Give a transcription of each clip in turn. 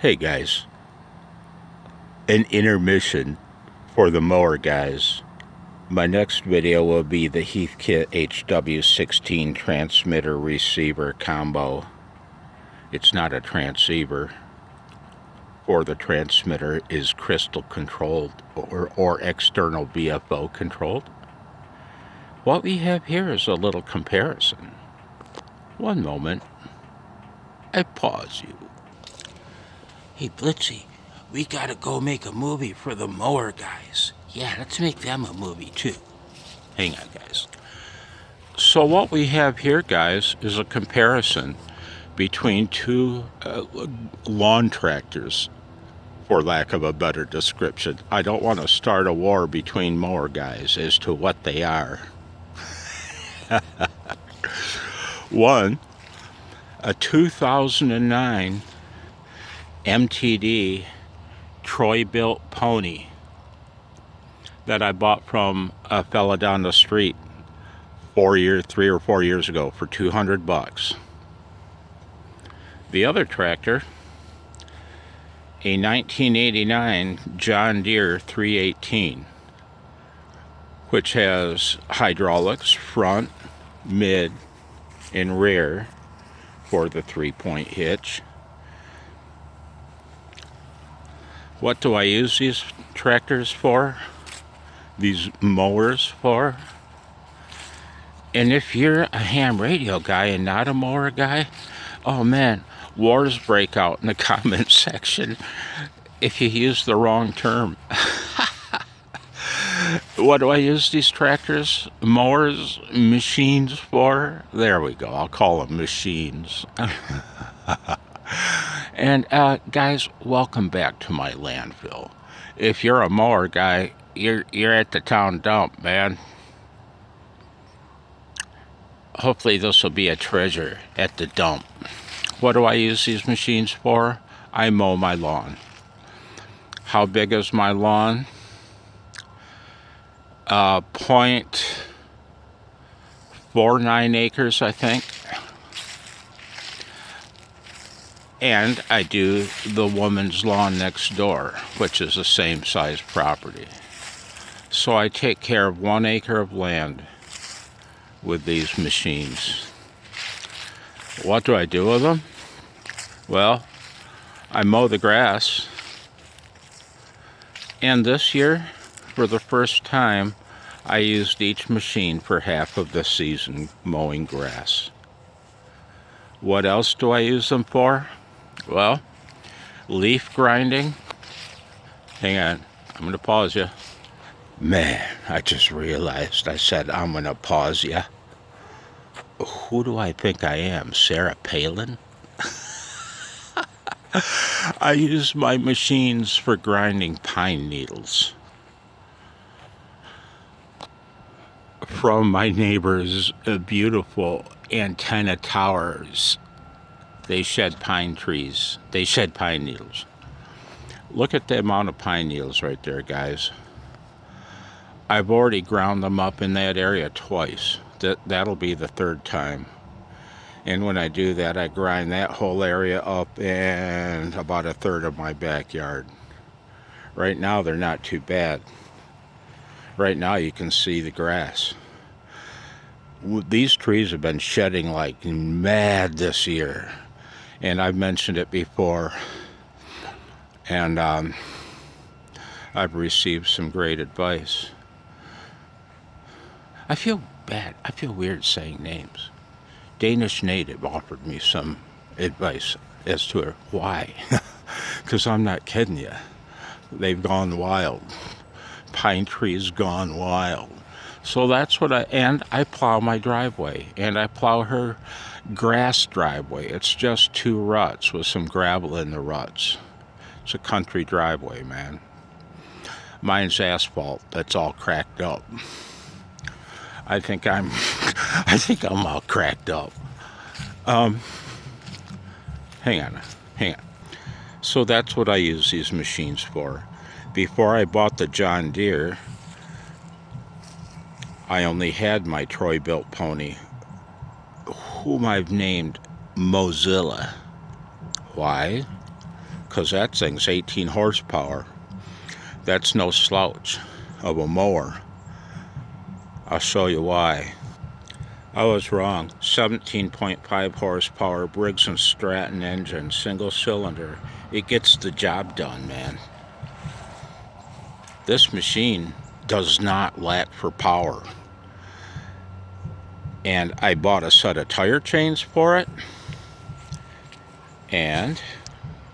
Hey guys, an intermission for the mower guys. My next video will be the Heathkit HW-16 transmitter receiver combo. It's not a transceiver, or the transmitter is crystal controlled or external VFO controlled. What we have here is a little comparison. One moment, I pause you. Hey Blitzy, we gotta go make a movie for the mower guys. Yeah, let's make them a movie too. Hang on guys. So what we have here guys is a comparison between two lawn tractors, for lack of a better description. I don't want to start a war between mower guys as to what they are. One, a 2009 MTD Bilt pony that I bought from a fella down the street 3 or 4 years ago for $200. The other tractor, a 1989 John Deere 318, which has hydraulics front, mid, and rear for the 3-point hitch. What do I use these tractors for? These mowers for? And if you're a ham radio guy and not a mower guy, oh man, wars break out in the comment section if you use the wrong term. What do I use these tractors, mowers, machines for? There we go, I'll call them machines. And guys, welcome back to my landfill. If you're a mower guy, you're at the town dump, man. Hopefully this will be a treasure at the dump. What do I use these machines for? I mow my lawn. How big is my lawn? 0.49 acres, I think. And I do the woman's lawn next door, which is the same size property. So I take care of 1 acre of land with these machines. What do I do with them? Well, I mow the grass. And this year, for the first time, I used each machine for half of the season mowing grass. What else do I use them for? Well, leaf grinding. Hang on, I'm gonna pause you. Man, I just realized I said I'm gonna pause you. Who do I think I am, Sarah Palin? I use my machines for grinding pine needles from my neighbor's beautiful antenna towers. They shed pine trees. They shed pine needles. Look at the amount of pine needles right there, guys. I've already ground them up in that area twice. That'll be the third time. And when I do that, I grind that whole area up and about a third of my backyard. Right now, they're not too bad. Right now, you can see the grass. These trees have been shedding like mad this year. And I've mentioned it before, and I've received some great advice. I feel bad. I feel weird saying names. Danish Native offered me some advice as to why. Because I'm not kidding you. They've gone wild. Pine trees gone wild. So that's what I plow my driveway, and I plow her grass driveway. It's just 2 ruts with some gravel in the ruts. It's a country driveway, man. Mine's asphalt. That's all cracked up. I think I'm all cracked up. Hang on. So that's what I use these machines for. Before I bought the John Deere, I only had my Bilt pony, whom I've named MowZilla. Why? because that thing's 18 horsepower. That's no slouch of a mower. I'll show you why. I was wrong. 17.5 horsepower Briggs & Stratton engine, single cylinder. It gets the job done, man. This machine does not lack for power. And I bought a set of tire chains for it. And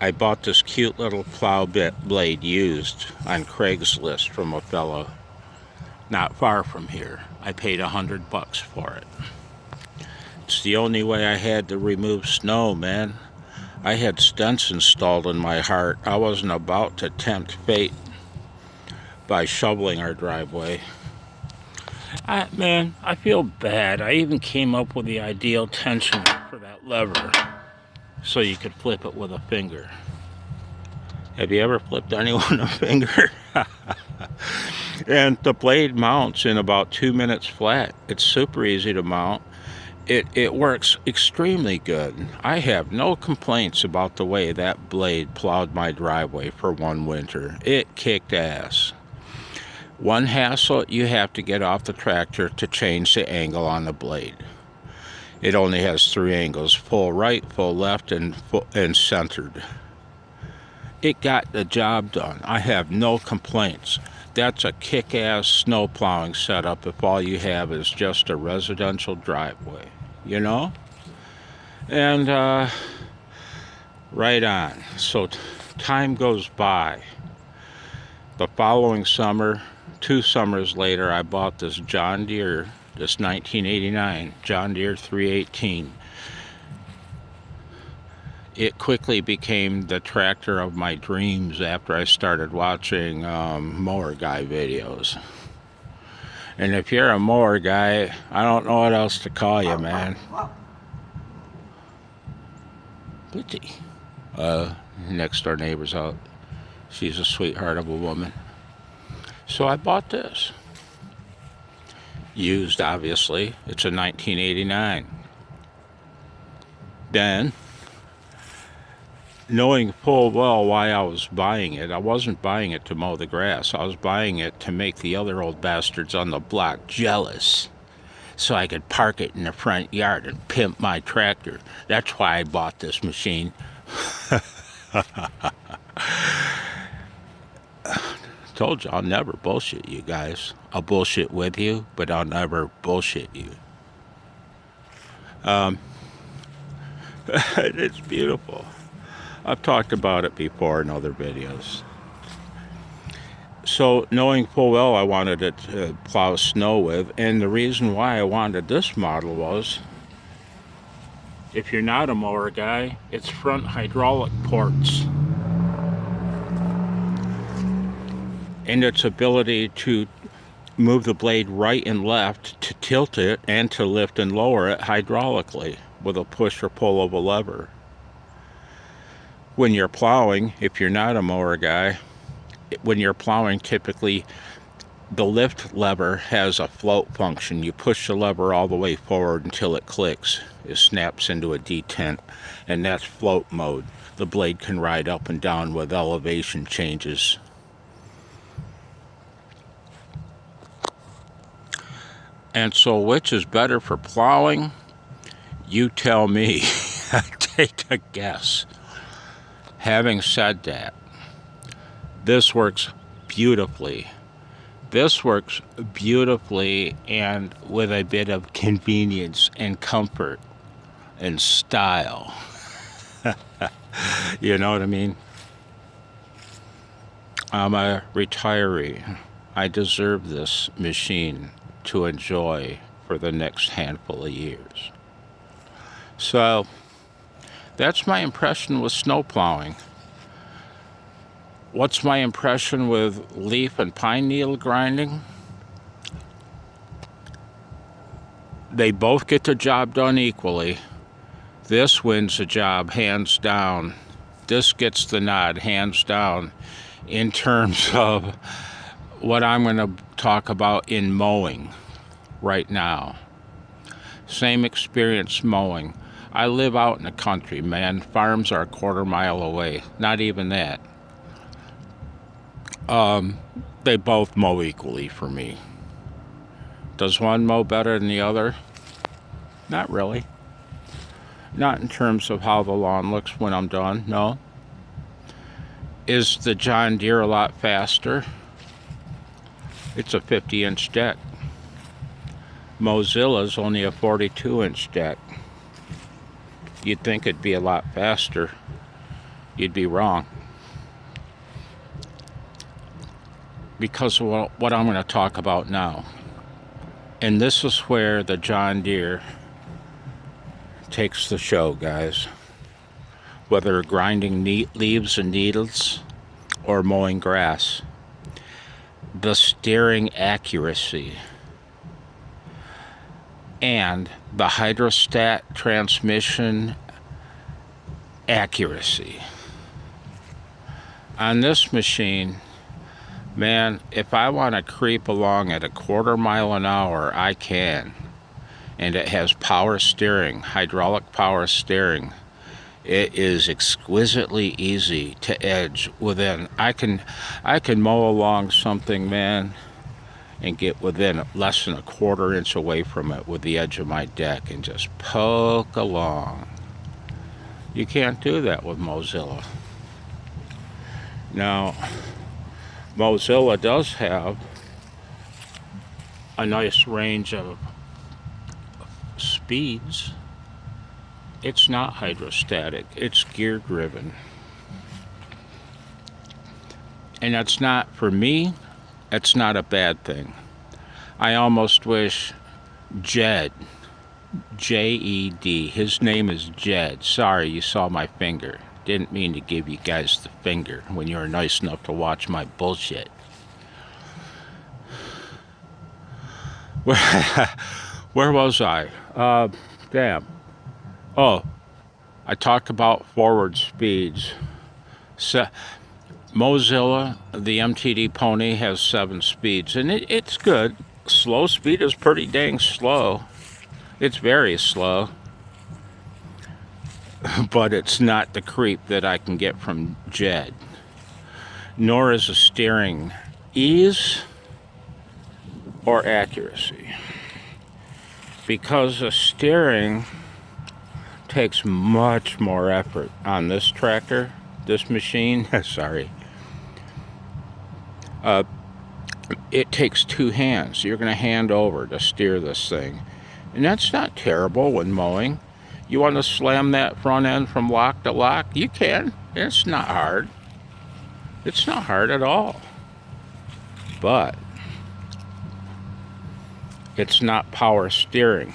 I bought this cute little plow bit blade used on Craigslist from a fellow not far from here. I paid $100 for it. It's the only way I had to remove snow, man. I had stents installed in my heart. I wasn't about to tempt fate by shoveling our driveway. Man, I feel bad. I even came up with the ideal tension for that lever so you could flip it with a finger. Have you ever flipped anyone a finger? And the blade mounts in about 2 minutes flat. It's super easy to mount. It works extremely good. I have no complaints about the way that blade plowed my driveway for one winter. It kicked ass. One hassle, you have to get off the tractor to change the angle on the blade. It only has 3 angles, full right, full left, and centered. It got the job done. I have no complaints. That's a kick-ass snow plowing setup if all you have is just a residential driveway, you know? And right on. So time goes by. The following summer, 2 summers later, I bought this John Deere, this 1989 John Deere 318. It quickly became the tractor of my dreams after I started watching mower guy videos. And if you're a mower guy, I don't know what else to call you, man. Blitzy. Next door neighbor's out. She's a sweetheart of a woman. So I bought this. Used, obviously. It's a 1989. Then, knowing full well why I was buying it, I wasn't buying it to mow the grass. I was buying it to make the other old bastards on the block jealous, so I could park it in the front yard and pimp my tractor. That's why I bought this machine. Told you, I'll never bullshit you guys. I'll bullshit with you, but I'll never bullshit you. It's beautiful. I've talked about it before in other videos. So, knowing full well I wanted it to plow snow with, and the reason why I wanted this model was, if you're not a mower guy, it's front hydraulic ports. And its ability to move the blade right and left, to tilt it, and to lift and lower it hydraulically with a push or pull of a lever. When you're plowing, if you're not a mower guy, when you're plowing, typically the lift lever has a float function. You push the lever all the way forward until it clicks. It snaps into a detent, and that's float mode. The blade can ride up and down with elevation changes. And so which is better for plowing? You tell me. Take a guess. Having said that, this works beautifully. This works beautifully and with a bit of convenience and comfort and style. You know what I mean? I'm a retiree. I deserve this machine to enjoy for the next handful of years. So that's my impression with snow plowing. What's my impression with leaf and pine needle grinding? They both get the job done equally. This wins the job hands down. This gets the nod hands down in terms of what I'm going to talk about in mowing right now. Same experience mowing. I live out in the country, man. Farms are a quarter-mile away. Not even that. They both mow equally for me. Does one mow better than the other? Not really. Not in terms of how the lawn looks when I'm done, no. Is the John Deere a lot faster? It's a 50-inch deck. MowZilla's only a 42-inch deck. You'd think it'd be a lot faster. You'd be wrong. Because of what I'm going to talk about now. And this is where the John Deere takes the show, guys. Whether grinding leaves and needles or mowing grass. The steering accuracy and the hydrostat transmission accuracy. On this machine, man, if I want to creep along at a quarter-mile an hour, I can. And it has power steering, hydraulic power steering. It is exquisitely easy to edge within. I can mow along something, man, and get within less than a quarter-inch away from it with the edge of my deck and just poke along. You can't do that with MowZilla. Now, MowZilla does have a nice range of speeds. It's not hydrostatic, it's gear driven. And that's not, for me, that's not a bad thing. I almost wish JeD, J-E-D, his name is JeD. Sorry, you saw my finger. Didn't mean to give you guys the finger when you were nice enough to watch my bullshit. Where was I? Damn. Oh, I talked about forward speeds. MowZilla, the MTD Pony, has 7 speeds, and it's good. Slow speed is pretty dang slow. It's very slow. But it's not the creep that I can get from JeD. Nor is the steering ease or accuracy. Because the steering takes much more effort on this tractor, this machine, sorry. It takes 2 hands. You're going to hand over to steer this thing. And that's not terrible when mowing. You want to slam that front end from lock to lock? You can. It's not hard. It's not hard at all. But it's not power steering.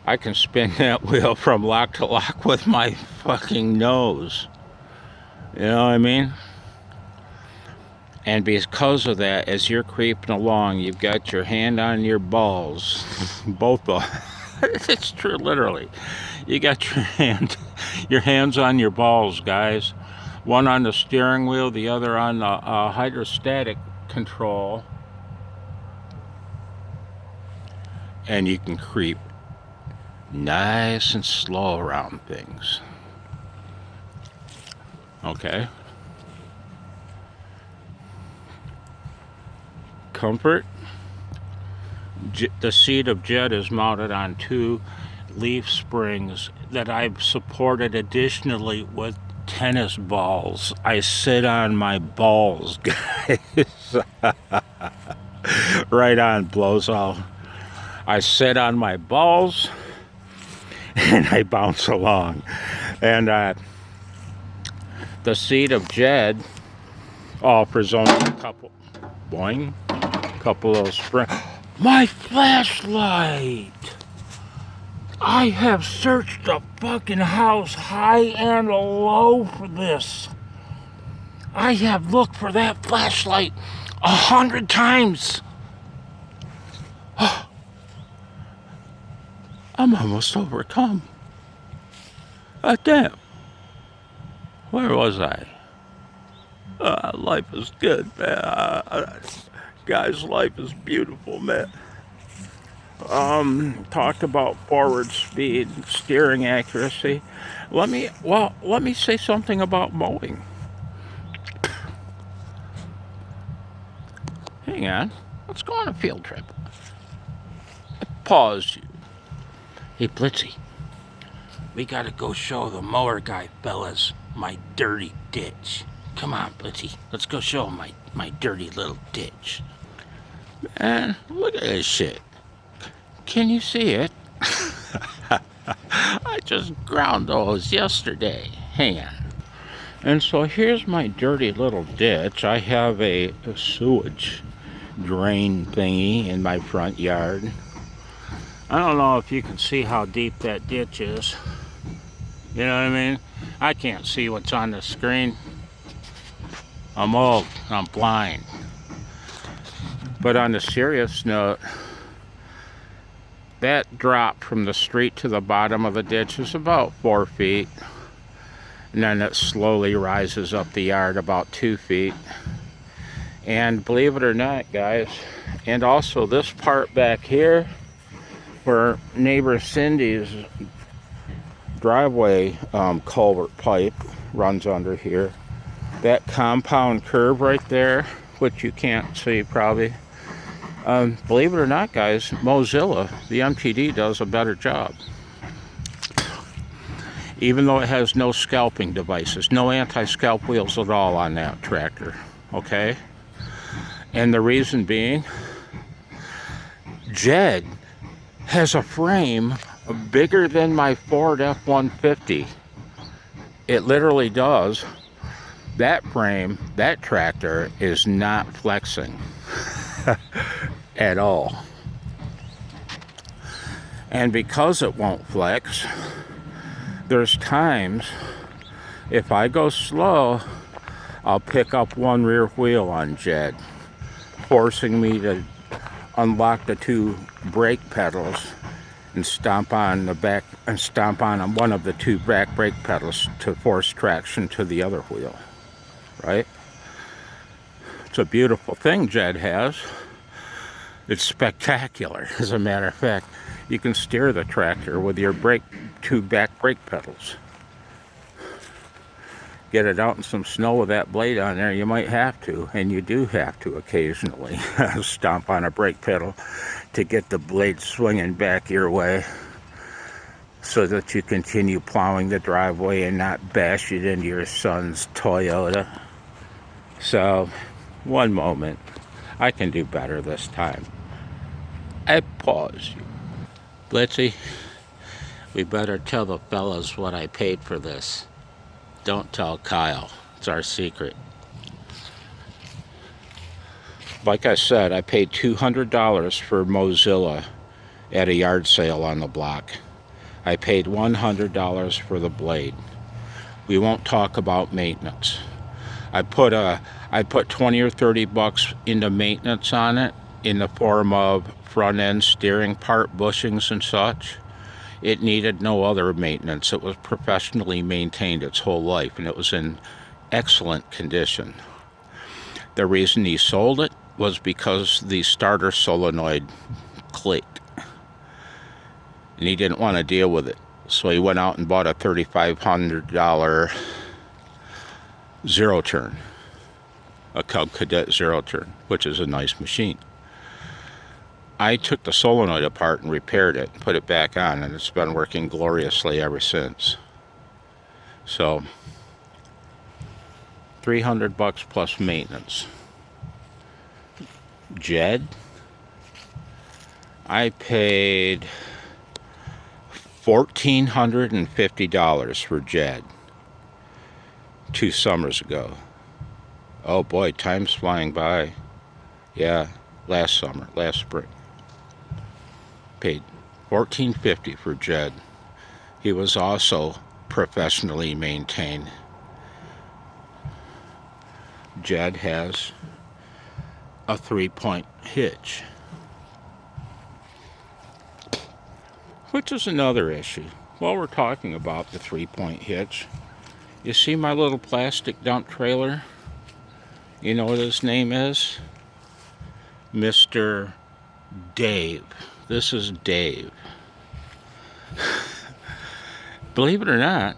I can spin that wheel from lock to lock with my fucking nose. You know what I mean? And because of that, as you're creeping along, you've got your hand on your balls. Both balls. It's true, literally. You got your hands on your balls, guys. One on the steering wheel, the other on the hydrostatic control. And you can creep nice and slow around things. Okay. Comfort. The seat of JeD is mounted on 2 leaf springs that I've supported additionally with tennis balls. I sit on my balls, guys. Right on, Blowzo. I sit on my balls and I bounce along. And the seat of JeD offers only a couple, boing, couple of springs. My flashlight! I have searched the fucking house high and low for this. I have looked for that flashlight 100 times. I'm almost overcome. Damn. Where was I? Life is good, man. Guys, life is beautiful, man. talked about forward speed, steering accuracy. Let me say something about mowing. Hang on, let's go on a field trip. Pause you. Hey Blitzy, we gotta go show the mower guy fellas my dirty ditch. Come on, Blitzy, let's go show him my dirty little ditch. Man, look at this shit. Can you see it? I just ground those yesterday. Hang on. And so here's my dirty little ditch. I have a sewage drain thingy in my front yard. I don't know if you can see how deep that ditch is. You know what I mean? I can't see what's on the screen. I'm old, I'm blind. But on a serious note, that drop from the street to the bottom of the ditch is about 4 feet. And then it slowly rises up the yard about 2 feet. And believe it or not, guys, and also this part back here where neighbor Cindy's driveway culvert pipe runs under here, that compound curve right there, which you can't see probably, believe it or not, guys, Mozilla, the MTD, does a better job. Even though it has no scalping devices, no anti-scalp wheels at all on that tractor, okay? And the reason being, JeD has a frame bigger than my Ford F-150. It literally does. That frame, that tractor is not flexing at all. And because it won't flex, there's times if I go slow, I'll pick up one rear wheel on JeD, forcing me to unlock the 2 brake pedals and stomp on one of the 2 back brake pedals to force traction to the other wheel, right? It's a beautiful thing JeD has. It's spectacular. As a matter of fact, you can steer the tractor with your 2 back brake pedals. Get it out in some snow with that blade on there, you might have to, and you do have to occasionally stomp on a brake pedal to get the blade swinging back your way so that you continue plowing the driveway and not bash it into your son's Toyota. So, one moment. I can do better this time. I pause you. Blitzy, we better tell the fellas what I paid for this. Don't tell Kyle. It's our secret. Like I said, I paid $200 for MowZilla at a yard sale on the block. I paid $100 for the blade. We won't talk about maintenance. I put 20 or 30 bucks into maintenance on it in the form of front end steering part bushings and such. It needed no other maintenance. It was professionally maintained its whole life, and it was in excellent condition. The reason he sold it was because the starter solenoid clicked, and he didn't want to deal with it. So he went out and bought a $3,500 zero turn, a Cub Cadet zero turn, which is a nice machine. I took the solenoid apart and repaired it, put it back on, and it's been working gloriously ever since. So, 300 bucks plus maintenance. JeD, I paid $1,450 for JeD 2 summers ago. Oh boy, time's flying by. Yeah, last spring. Paid $1,450 for JeD. He was also professionally maintained. JeD has a 3-point hitch, which is another issue. While we're talking about the 3-point hitch, you see my little plastic dump trailer? You know what his name is? Mr. Dave, This is Dave. Believe it or not,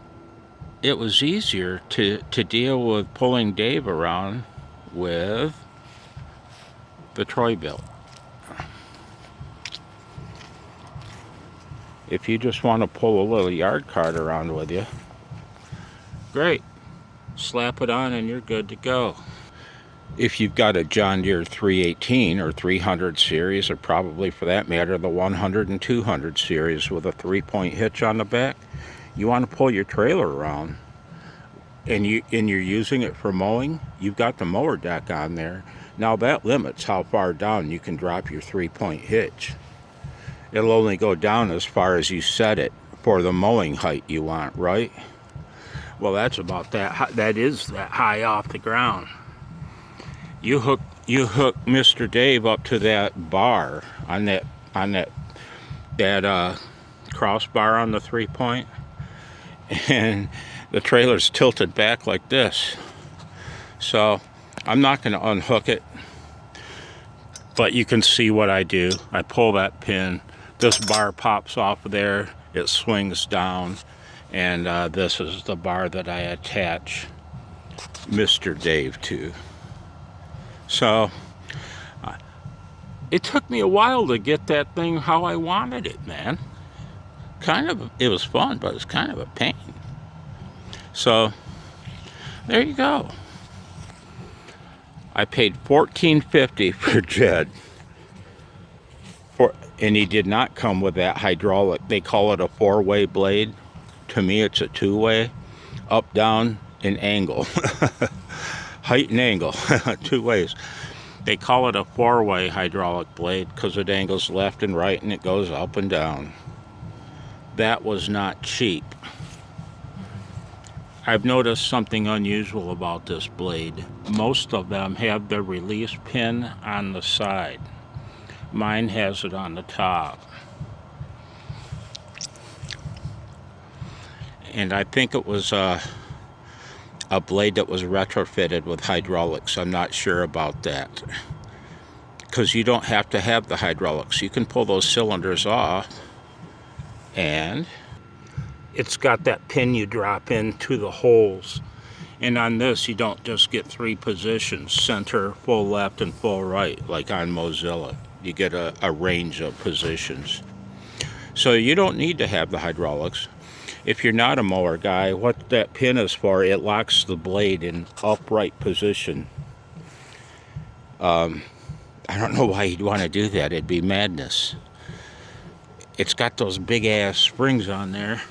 it was easier to deal with pulling Dave around with the Troy Bilt. If you just want to pull a little yard cart around with you, great. Slap it on and you're good to go. If you've got a John Deere 318 or 300 series, or probably for that matter the 100 and 200 series with a 3-point hitch on the back, you want to pull your trailer around and you're using it for mowing, you've got the mower deck on there. Now that limits how far down you can drop your 3-point hitch. It'll only go down as far as you set it for the mowing height you want, right? Well, that's about that. That is that high off the ground. You hook Mr. Dave up to that bar on that crossbar on the 3-point, and the trailer's tilted back like this. So I'm not going to unhook it, but you can see what I do. I pull that pin. This bar pops off of there. It swings down, and this is the bar that I attach Mr. Dave to. So it took me a while to get that thing how I wanted it, man. It was fun, but it's kind of a pain. So there you go. I paid $14.50 for JeD, and he did not come with that hydraulic. They call it a 4-way blade. To me, it's a 2-way, up, down, and angle. Height and angle, 2 ways. They call it a 4-way hydraulic blade because it angles left and right and it goes up and down. That was not cheap. I've noticed something unusual about this blade. Most of them have the release pin on the side. Mine has it on the top. And I think it was a blade that was retrofitted with hydraulics. I'm not sure about that, because you don't have to have the hydraulics. You can pull those cylinders off, and it's got that pin you drop into the holes. And on this, you don't just get 3 positions: center, full left, and full right, like on Mozilla. You get a range of positions. So you don't need to have the hydraulics. If you're not a mower guy, what that pin is for, it locks the blade in upright position. I don't know why you'd want to do that. It'd be madness. It's got those big ass springs on there,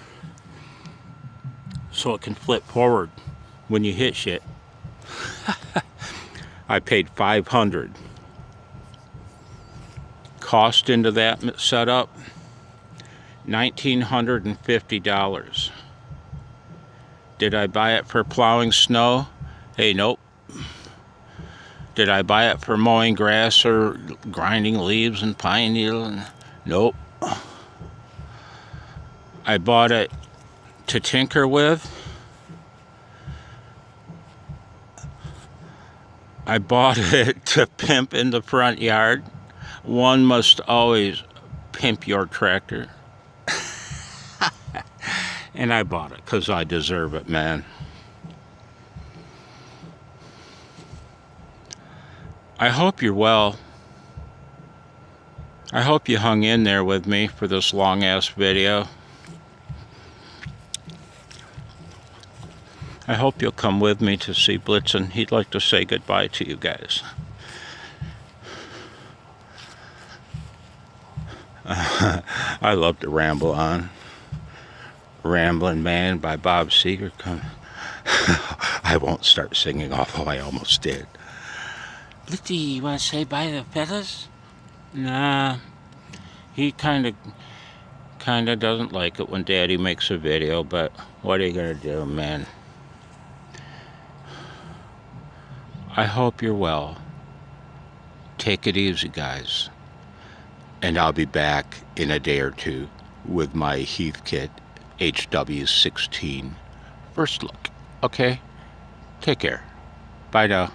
so it can flip forward when you hit shit. I paid $500. Cost into that setup, $1,950. Did I buy it for plowing snow? Hey, nope. Did I buy it for mowing grass or grinding leaves and pine needle? Nope. I bought it to tinker with. I bought it to pimp in the front yard. One must always pimp your tractor. And I bought it because I deserve it, man. I hope you're well. I hope you hung in there with me for this long-ass video. I hope you'll come with me to see Blitzen. He'd like to say goodbye to you guys. I love to ramble on. Ramblin' Man by Bob Seger. I won't start singing, although I almost did. Blitzy, you want to say bye to the fellas? Nah. He kind of doesn't like it when Daddy makes a video, but what are you going to do, man? I hope you're well. Take it easy, guys. And I'll be back in a day or two with my Heathkit HW-16 first look. Okay? Take care. Bye now.